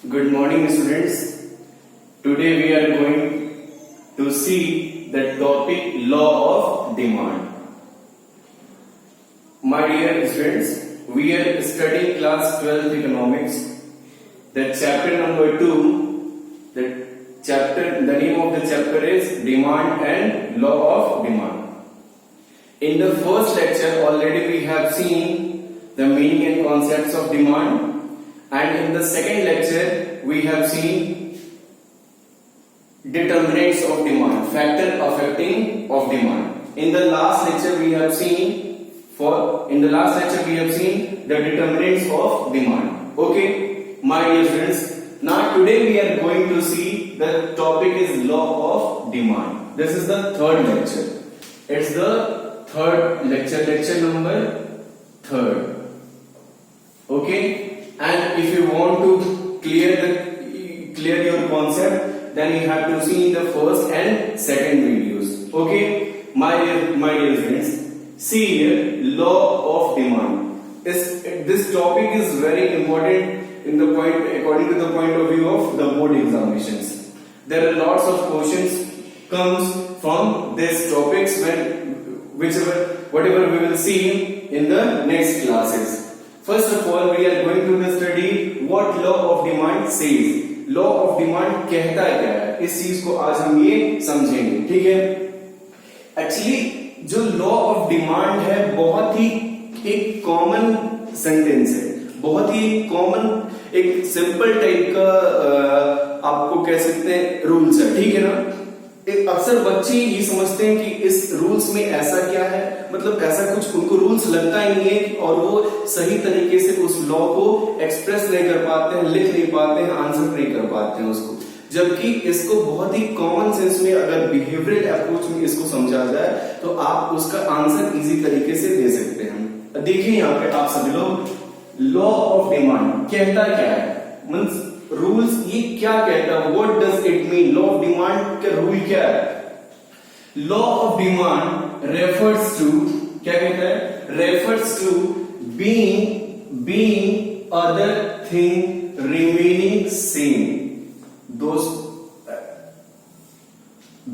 Good morning, students. Today we are going to see the topic law of demand. My dear students, we are studying class 12 economics. The chapter number 2, the name of the chapter is demand and law of demand. In the first lecture already we have seen the meaning and concepts of demand. And in the second lecture, we have seen determinants of demand, factor affecting of demand. In the last lecture, we have seen the determinants of demand. Okay, my dear friends. Now today we are going to see the topic is law of demand. This is the third lecture. It's the third lecture, lecture number 3rd. Okay. And if you want to clear your concept, then you have to see the first and second videos. Okay, my dear friends, see here law of demand. This topic is very important according to the point of view of the board examinations. There are lots of questions comes from these topics whatever we will see in the next classes. First of all, we are going to study what law of demand says. Law of demand कहता क्या है? इस चीज को आज हम ये समझेंगे, ठीक है? एक्चुअली जो लॉ ऑफ डिमांड है बहुत ही एक कॉमन सेंटेंस है, बहुत ही कॉमन एक सिंपल टाइप का आपको कह सकते हैं रूल्स है, ठीक है ना? अक्सर बच्चे ये समझते हैं कि इस रूल्स में ऐसा क्या है, मतलब ऐसा कुछ उनको रूल्स लगता ही नहीं है और वो सही तरीके से उस लॉ को एक्सप्रेस नहीं कर पाते हैं, लिख नहीं पाते हैं, आंसर नहीं कर पाते हैं उसको। जबकि इसको बहुत ही कॉमन सेंस में अगर बिहेवियरल अप्रोच में इसको समझा जाए तो आप उसका आंसर इजी तरीके से दे सकते हैं। देखिए यहाँ पे आप सभी लोग लॉ ऑफ डिमांड कहता क्या है, मीन्स रूल्स ये क्या कहता है, what does it mean? Law of demand का रूल क्या है? Law of demand refers to, क्या कहता है? Refers to being other thing remaining same,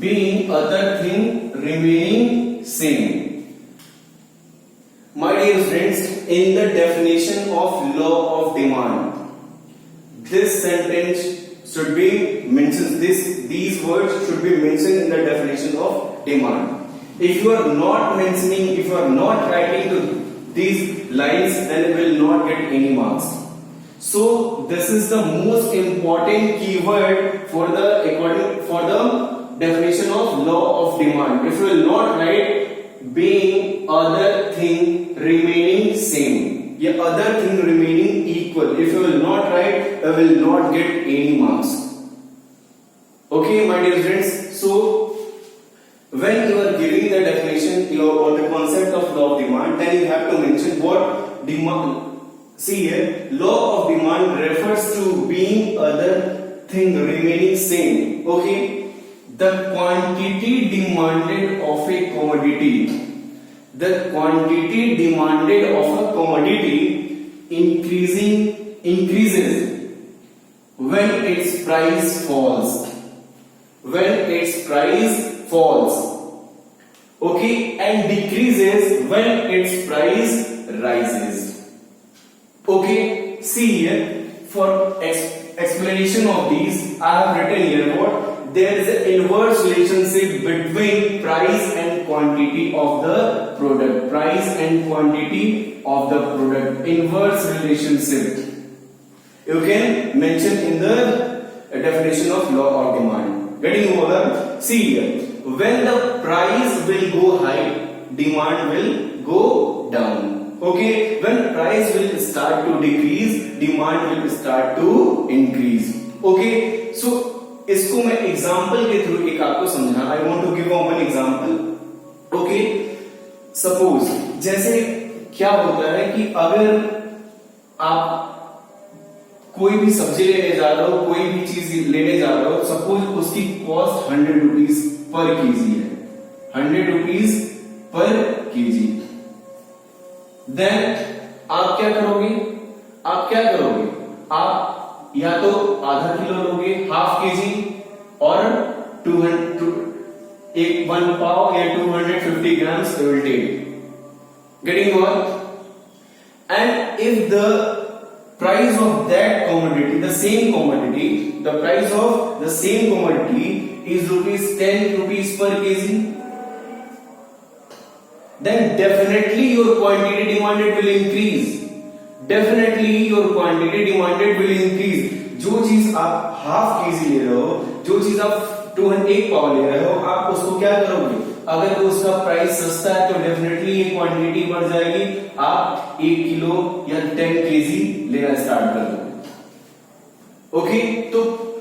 being other thing remaining same. My dear friends, in the definition of law of demand, this sentence should be mentioned. These words should be mentioned in the definition of demand. If you are not mentioning, if you are not writing to these lines, then you will not get any marks. So this is the most important keyword for the definition of law of demand. If you will not write being other thing remaining same, या other thing remaining equal, if you will not write, you will not get any marks. Okay, my dear friends. So when you are giving the definition or the concept of law of demand, then you have to mention what demand. See here, law of demand refers to being other thing remaining same. Okay, the quantity demanded of a commodity. The quantity demanded of a commodity increases when its price falls. When its price falls, okay, and decreases when its price rises. Okay, see here, for explanation of these, I have written here what? There is an inverse relationship between price and quantity of the product. Price and quantity of the product. Inverse relationship. You can mention in the definition of law of demand. Getting over? See here. When the price will go high, demand will go down. Okay? When price will start to decrease, demand will start to increase. Okay? So इसको मैं example के through एक आपको समझा। I want to give one example. Okay, suppose जैसे क्या होता है कि अगर आप कोई भी सब्जी लेने जा रहे हो, कोई भी चीज लेने जा रहे हो, सपोज उसकी कॉस्ट 100 रुपीज पर केजी है, 100 रुपीज पर केजी, देन आप क्या करोगे? आप या तो आधा किलो लोगे, हाफ केजी, और 1 पाव या 250 grams you will take. Getting what? And if the price of that commodity, the price of the same commodity is rupees 10 rupees per kg, then definitely your quantity demanded will increase. Definitely your quantity demanded will increase. जो चीज आप half KG ले रहे हो, जो चीज आप 1 पाव ले रहे हो, आप उसको क्या करोगे? अगर तो उसका प्राइस सस्ता है तो डेफिनेटली ये क्वांटिटी बढ़ जाएगी, आप 1 किलो या 10 केजी लेना स्टार्ट कर दोगे। ओके, तो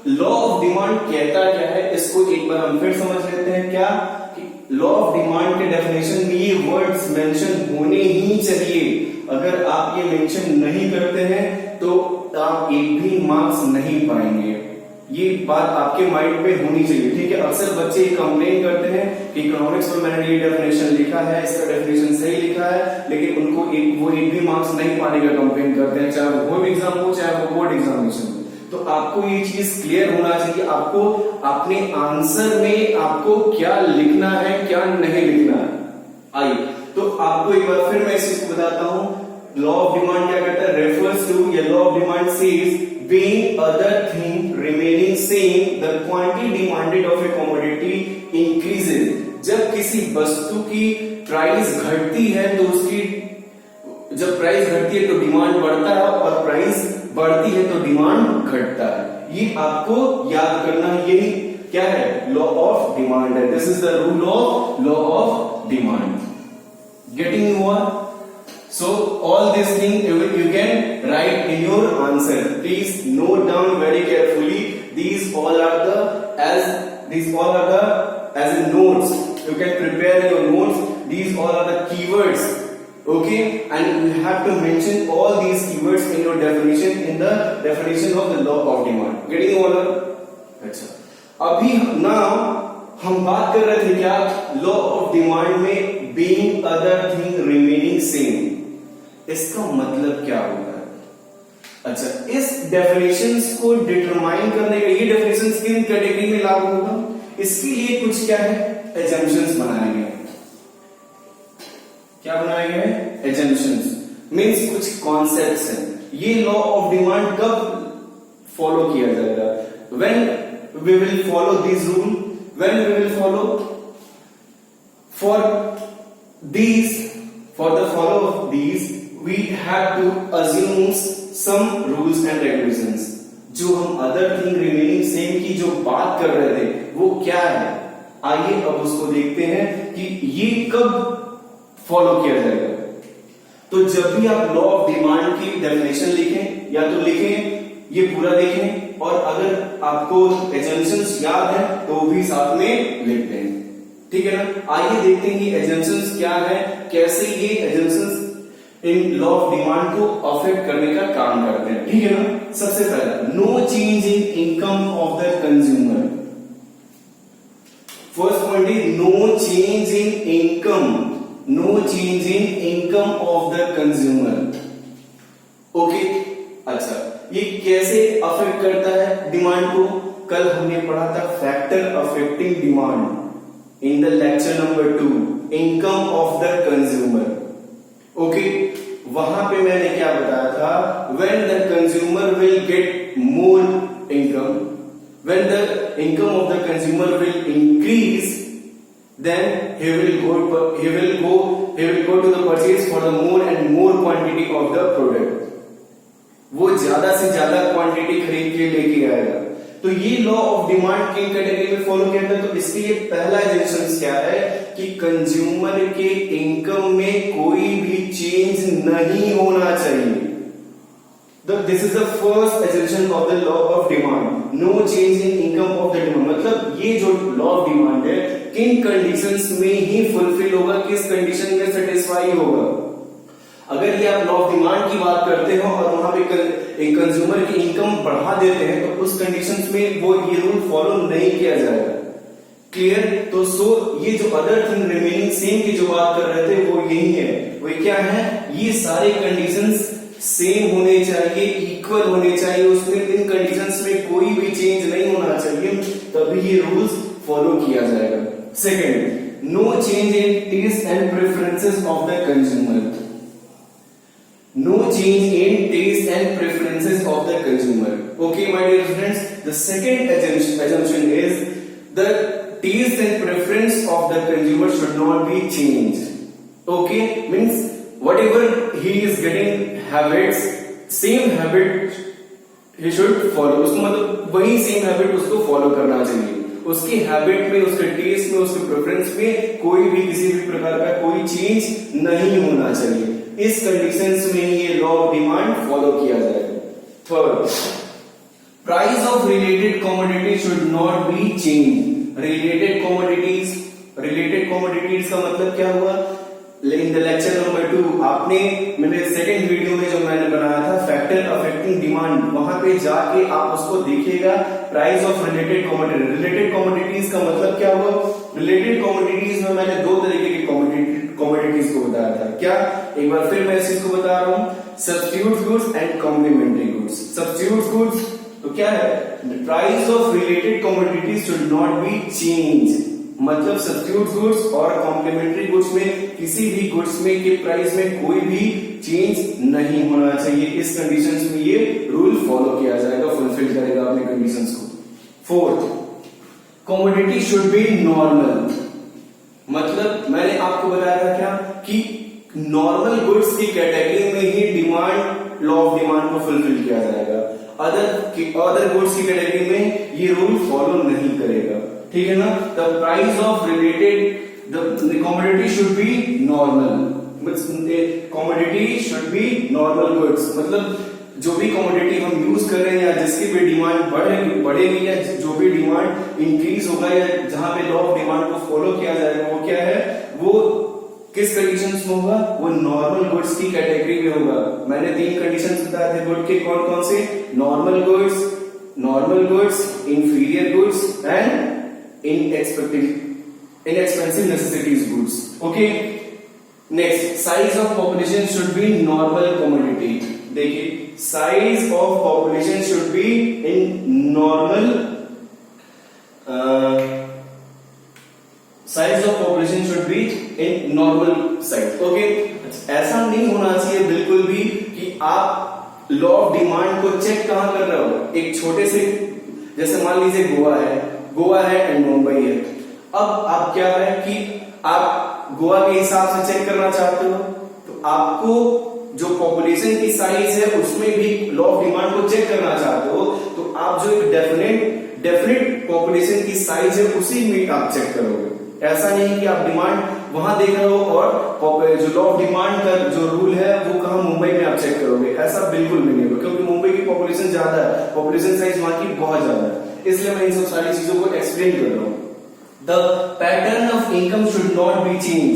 लॉ ऑफ डिमांड कहता क्या है, इसको एक बार हम फिर समझ लेते हैं। क्या कि लॉ ऑफ डिमांड के डेफिनेशन में ये वर्ड्स मेंशन होने ही चाहिए। अगर आप ये मेंशन नहीं करते हैं तो आप एक भी मार्क्स नहीं पाएंगे। ये बात आपके माइंड पे होनी चाहिए, ठीक है। अक्सर बच्चे कंप्लेन करते हैं कि इकोनॉमिक्स में मैंने ये डेफिनेशन लिखा है, इसका डेफिनेशन सही लिखा है, लेकिन उनको वो एक भी मार्क्स नहीं पाने का कंप्लेन करते हैं, चाहे वो बोर्ड एग्जाम हो चाहे वो बोर्ड एग्जामिनेशन हो। तो आपको ये चीज क्लियर होना चाहिए, आपको अपने आंसर में आपको क्या लिखना है क्या नहीं लिखना है। आइए तो आपको एक बार फिर मैं इस चीज को बताता हूं। लॉ ऑफ डिमांड क्या कहता है? रेफर्स टू, या law of demand says being other thing remaining same, the quantity demanded of a commodity increases. जब किसी वस्तु की प्राइस घटती है तो उसकी, जब प्राइस घटती है तो डिमांड बढ़ता है, और प्राइस बढ़ती है तो डिमांड घटता है। ये आपको याद करना, यही क्या है? लॉ ऑफ डिमांड है। This is the rule of law of demand. Getting over? So all this thing you can write in your answer. Please note down very carefully. These all are the as in notes. You can prepare your notes. These all are the keywords. Okay, and you have to mention all these keywords in your definition, in the definition of the law of demand. Getting over? अच्छा, अभी now हम बात कर रहे थे क्या? Law of demand में being other thing remaining same, इसका मतलब क्या होता है? अच्छा, इस डेफिनेशंस को डिटरमाइन करने का, ये डेफिनेशंस किन कैटेगरी में लागू होगा? इसके लिए कुछ क्या है? एजम्पशंस बनाए गए। क्या बनाए गए हैं? एजम्पशंस मींस कुछ कॉन्सेप्ट्स हैं। ये लॉ ऑफ डिमांड कब फॉलो किया जाएगा? When we will follow this rule, when we will follow for the follow of these we have to assume some rules and regulations. जो हम other thing remaining same की जो बात कर रहे थे वो क्या है? आइए अब उसको देखते हैं कि ये कब फॉलो किया जाएगा। तो जब भी आप लॉ ऑफ डिमांड की डेफिनेशन लिखें, या तो लिखें ये पूरा देखें, और अगर आपको एजम्पशंस याद है तो भी साथ में लिखते हैं, ठीक है ना। आइए देखते हैं कि एजम्पशंस क्या है, कैसे ये assumptions in law of demand को अफेक्ट करने का काम करते हैं, ठीक है ना। सबसे पहला, no change in income of the consumer. First point is no change in income, no change in income of the consumer. Okay, अच्छा, ये कैसे अफेक्ट करता है डिमांड को? कल हमने पढ़ा था factor affecting demand in the lecture number 2, income of the consumer. Okay, वहां पे मैंने क्या बताया था? When the consumer will get more income, when the income of the consumer will increase, then he will go to the purchase for the more and more quantity of the product. वो ज्यादा से ज्यादा quantity खरीद के लेके आएगा। तो ये लॉ ऑफ डिमांड किन कैटेगरी में फॉलो किया जाता है? तो इसके लिए पहला एजम्पशन क्या है कि कंज्यूमर के इनकम में कोई भी चेंज नहीं होना चाहिए। This is the first assumption of the law of demand, no change in income of the demand. मतलब ये जो लॉ ऑफ डिमांड है किन कंडीशंस में ही फुलफिल होगा, किस कंडीशन में सेटिस्फाई होगा। अगर ये आप लॉ ऑफ डिमांड की बात करते हो और वहां पे एक कंज्यूमर की इनकम बढ़ा देते हैं तो उस कंडीशंस में वो ये रूल फॉलो नहीं किया जाएगा। क्लियर? तो ये जो अदर थिंग रिमेनिंग सेम की जो बात कर रहे थे वो यही है। वो क्या है? ये सारे कंडीशंस सेम होने चाहिए, इक्वल होने चाहिए, उसमें इन कंडीशंस में कोई भी चेंज नहीं होना चाहिए, तभी ये रूल्स फॉलो किया जाएगा। Second, no change in taste and preferences of the consumer. No change in taste and preferences of the consumer. Okay, my dear friends, the second assumption is the taste and preference of the consumer should not be changed. Okay, means whatever he is getting habits, same habit he should follow. उसको मतलब वही same habit उसको follow करना चाहिए। उसकी habit में, उसके test में, उसके प्रेफरेंस में कोई भी किसी भी प्रकार का कोई चेंज नहीं होना चाहिए। इस कंडीशंस में ये लॉ ऑफ डिमांड फॉलो किया जाएगा। Third, price of related commodity should not be change. Related commodities का मतलब क्या हुआ? इन द लेक्चर नंबर 2 आपने मैंने सेकंड वीडियो में जो मैंने बनाया था फैक्टर अफेक्टिंग डिमांड, वहां पे जाके आप उसको देखिएगा। Price of related commodity, related commodities का मतलब क्या हुआ? रिलेटेड कमोडिटीज में मैंने दो तरीके की कमोडिटीज को बताया था। क्या? एक बार फिर मैं इस चीज को बता रहा हूं, substitute goods and complementary goods. Substitute goods तो क्या है? Price of related commodities should not be change, मतलब सब्स्टिट्यूट गुड्स और कॉम्प्लीमेंट्री गुड्स में किसी भी गुड्स में के प्राइस में कोई भी चेंज नहीं होना चाहिए। इस कंडीशंस में ये रूल फॉलो किया जाएगा, फुलफिल करेगा अपने कंडीशंस को। Fourth, commodity should be normal, मतलब मैंने आपको बताया था क्या कि नॉर्मल गुड्स की कैटेगरी में ही डिमांड, लॉ ऑफ डिमांड को फुलफिल किया जाएगा। अदर गुड्स की कैटेगरी में ये रूल फॉलो नहीं करेगा, ठीक है ना? The price of related the commodity should be normal, commodity should be normal goods, मतलब जो भी कमोडिटी हम यूज कर रहे हैं या जिसकी भी डिमांड बढ़ेगी या जो भी डिमांड इंक्रीज होगा या जहां पे लॉ ऑफ डिमांड को फॉलो किया जाएगा, वो क्या है? वो किस कंडीशंस में होगा? वो नॉर्मल गुड्स की कैटेगरी में होगा। मैंने 3 कंडीशंस बताए थे गुड के, कौन कौन से? Normal goods, inferior goods and inexpensive necessities goods. Okay, next, size of population should be normal commodity. देखिए, size of population should be in normal size of population should be in normal size. Okay, ऐसा नहीं होना चाहिए बिल्कुल भी कि आप law of demand को चेक कहां कर रहे हो? एक छोटे से, जैसे मान लीजिए गोवा है एंड मुंबई है। अब आप क्या है कि आप गोवा के हिसाब से चेक करना चाहते हो, तो आपको जो पॉपुलेशन की साइज है उसमें भी लॉ ऑफ डिमांड को चेक करना चाहते हो, तो आप जो एक डेफिनेट पॉपुलेशन की साइज है उसी में आप चेक करोगे। ऐसा नहीं कि आप डिमांड वहां देख रहे हो और जो लॉ ऑफ डिमांड का जो रूल है वो कहां मुंबई में आप चेक करोगे, ऐसा बिल्कुल भी नहीं होगा, क्योंकि मुंबई की पॉपुलेशन ज्यादा है, पॉपुलेशन साइज वहां की बहुत ज्यादा है। इसलिए मैं इन सब सारी चीजों को एक्सप्लेन कर रहा हूं। The pattern of income should not be change,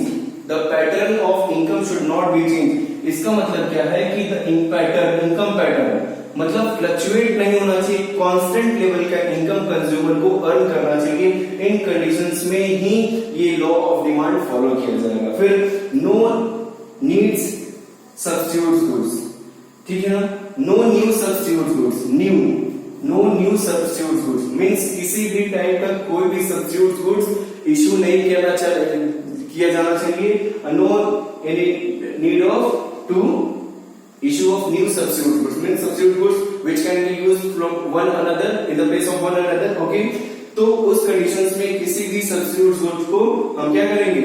the pattern of income should not be change. इसका मतलब क्या है कि द इनकम पैटर्न मतलब फ्लक्चुएट नहीं होना चाहिए, कांस्टेंट लेवल का इनकम कंज्यूमर को अर्न करना चाहिए। इन कंडीशंस में ही ये लॉ ऑफ डिमांड फॉलो किया जाएगा। फिर नो नीड्स सब्स्टिट्यूट गुड्स, ठीक है ना? No new substitute goods, no new substitute goods means किसी भी टाइप का कोई भी सब्स्टिट्यूट गुड्स इश्यू नहीं किया जाना चाहिए। No any need of to issue of new substitute goods, means substitute goods which can be used from one another in the place of one another. Okay, तो उस conditions में किसी भी substitute goods को हम क्या करेंगे?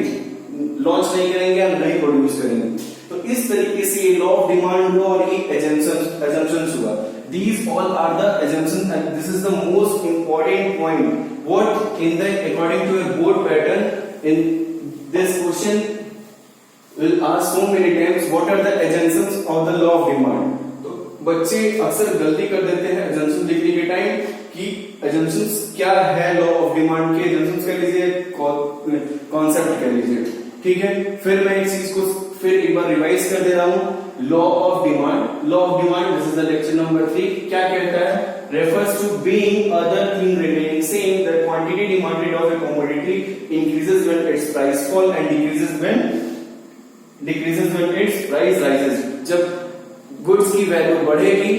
लॉन्च नहीं करेंगे, हम नहीं प्रोड्यूस करेंगे। तो इस तरीके से ये लॉ ऑफ डिमांड हुआ और ये assumptions हुआ। These all are the assumptions and this is the most important point. What in the according to a board pattern in this question will ask so many times what are the assumptions of the law of demand. तो बच्चे अक्सर गलती कर देते हैं assumptions लिखने के time कि assumptions क्या है लॉ ऑफ डिमांड के, assumptions कह लीजिए, कॉन्सेप्ट कह लीजिए, ठीक है? फिर मैं इस चीज को फिर एक बार रिवाइज कर दे रहा हूं। Law of demand this is the lecture number 3। क्या कहता है? refers to being other thing remaining same, the quantity demanded of a commodity increases when its price fall and decreases when its price rises. जब goods की value बढ़ेगी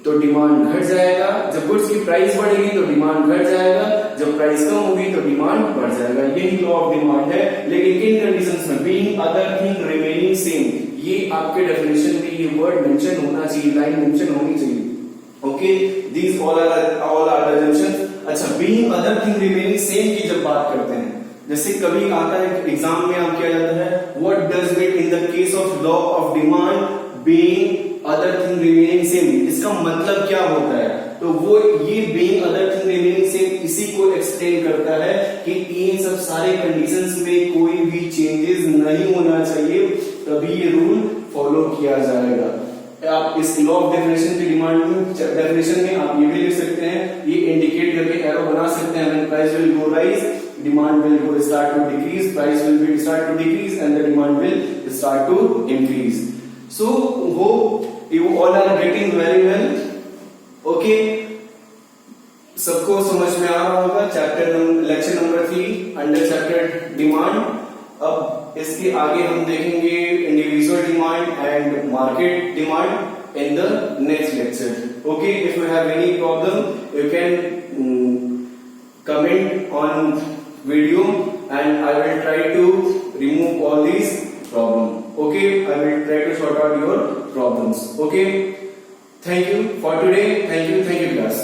तो demand घट जाएगा, जब गुड्स की प्राइस बढ़ेगी तो डिमांड घट जाएगा, जब प्राइस कम होगी तो डिमांड बढ़ जाएगा। यही लॉ ऑफ डिमांड है। लेकिन किन कंडीशंस में? Being other thing remaining same, ये आपके डेफिनेशन में ये वर्ड मेंशन होना चाहिए, लाइन मेंशन होनी चाहिए। Okay, these all are the assumptions। अच्छा, being other thing remaining same की जब बात करते हैं, जैसे कभी आता है एग्जाम में आप किया जाता है, what does it in the case of law of demand being other thing remaining same, इसका मतलब क्या होता है? तो वो ये being other thing remaining same इसी को एक्सप्लेन करता है कि इन सब सारे कंडीशंस में कोई भी चेंजेस नहीं होना चाहिए, तभी ये रूल फॉलो किया जाएगा। आप इस लॉ ऑफ डेफिनेशन की डेफिनेशन में आप ये भी लिख सकते हैं, ये इंडिकेट करके एरो बना सकते हैं, when price will go rise demand will go start to decrease, price will be start to decrease and the demand will start to increase. So hope you all are getting very well. Okay, सबको समझ में आ रहा होगा lecture number 3 under chapter demand. अब इसके आगे हम देखेंगे individual demand and market demand in the next lecture. Okay, if you have any problem you can comment on video and I will try to remove all these problems. Okay, I will try to sort out your problems. Okay, thank you for today. Thank you class.